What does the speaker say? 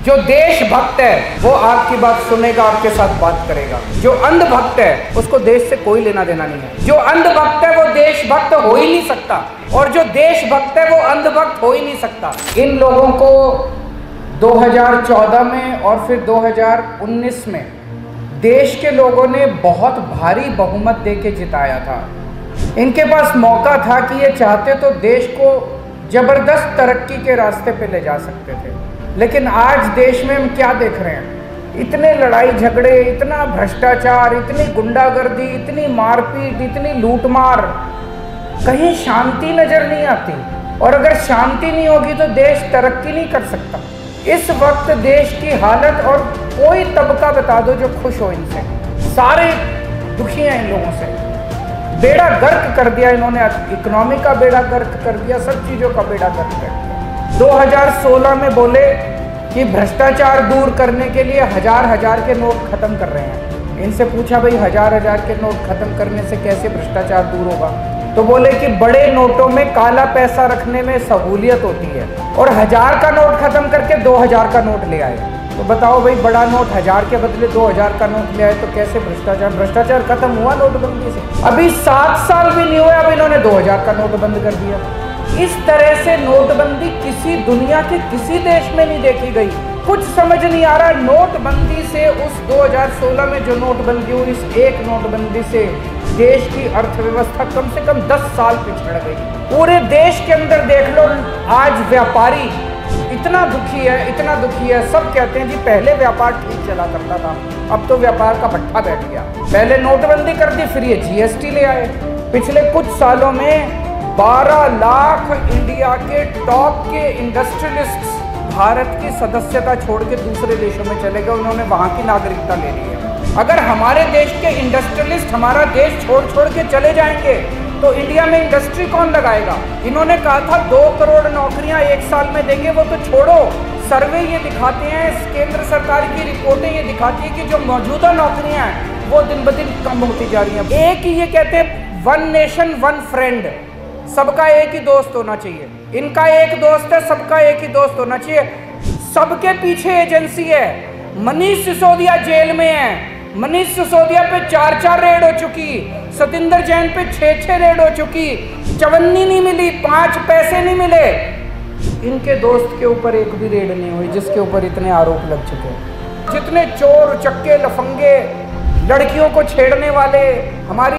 जो देशभक्त है वो आपकी बात सुनेगा, आपके साथ बात करेगा। जो अंधभक्त है उसको देश से कोई लेना देना नहीं है। जो अंधभक्त है वो देशभक्त हो ही नहीं सकता, और जो देशभक्त है वो अंधभक्त हो ही नहीं सकता। इन लोगों को 2014 में और फिर 2019 में देश के लोगों ने बहुत भारी बहुमत देके जिताया था। इनके पास मौका था कि ये चाहते तो देश को जबरदस्त तरक्की के रास्ते पे ले जा सकते थे, लेकिन आज देश में हम क्या देख रहे हैं? इतने लड़ाई झगड़े, इतना भ्रष्टाचार, इतनी गुंडागर्दी, इतनी मारपीट, इतनी लूटमार, कहीं शांति नजर नहीं आती। और अगर शांति नहीं होगी तो देश तरक्की नहीं कर सकता। इस वक्त देश की हालत, और कोई तबका बता दो जो खुश हो इनसे, सारे दुखी हैं इन लोगों से। बेड़ा गर्क कर दिया इन्होंने, इकोनॉमी का बेड़ा गर्क कर दिया, सब चीज़ों का बेड़ा गर्क कर दिया। 2016 में बोले कि भ्रष्टाचार दूर करने के लिए हजार के नोट खत्म कर रहे हैं। इनसे पूछा भाई हजार के नोट खत्म करने से कैसे भ्रष्टाचार दूर होगा? तो बोले कि बड़े नोटों में काला पैसा रखने में सहूलियत होती है, और 1000 का नोट खत्म करके 2000 का नोट ले आए। तो बताओ भाई, बड़ा नोट 1000 के बदले 2000 का नोट ले आए तो कैसे भ्रष्टाचार खत्म हुआ नोटबंदी से? अभी 7 साल भी नहीं हुए, अब इन्होंने 2000 का नोट बंद कर दिया। इस तरह से नोटबंदी किसी दुनिया के किसी देश में नहीं देखी गई। कुछ समझ नहीं आ रहा। नोटबंदी से, उस 2016 में जो नोटबंदी हुई, इस एक नोटबंदी से देश की अर्थव्यवस्था कम से कम 10 साल पिछड़ गई। पूरे देश के अंदर देख लो, आज व्यापारी इतना दुखी है। सब कहते हैं जी पहले व्यापार ठीक चला करता था, अब तो व्यापार का भट्ठा बैठ गया। पहले नोटबंदी कर दी, फिर ये जीएसटी ले आए। पिछले कुछ सालों में 12 लाख इंडिया के टॉप के इंडस्ट्रियलिस्ट्स भारत की सदस्यता छोड़ के दूसरे देशों में चले गए। उन्होंने वहाँ की नागरिकता ले ली है। अगर हमारे देश के इंडस्ट्रियलिस्ट हमारा देश छोड़ के चले जाएंगे तो इंडिया में इंडस्ट्री कौन लगाएगा? इन्होंने कहा था 2 करोड़ नौकरियां 1 साल में देंगे, वो तो छोड़ो। सर्वे ये दिखाते हैं, केंद्र सरकार की रिपोर्टें ये दिखाती है कि जो मौजूदा नौकरियां हैं वो दिन ब दिन कम होती जा रही हैं। एक ही ये कहते हैं, 1 नेशन 1 फ्रेंड, सबका एक ही दोस्त होना चाहिए। इनका एक दोस्त है, सबका एक ही दोस्त होना चाहिए। सबके पीछे एजेंसी है। मनीष सिसोदिया जेल में है। मनीष सिसोदिया पे 4 रेड हो चुकी, सतिंदर जैन पे 6 रेड हो चुकी, चवन्नी नहीं मिली, 5 पैसे नहीं मिले। इनके दोस्त के ऊपर एक भी रेड नहीं हुई जिसके ऊपर इतने आरोप लग चुके हैं। जितने चोर, चक्के, लफंगे, लड़कियों को छेड़ने वाले, हमारी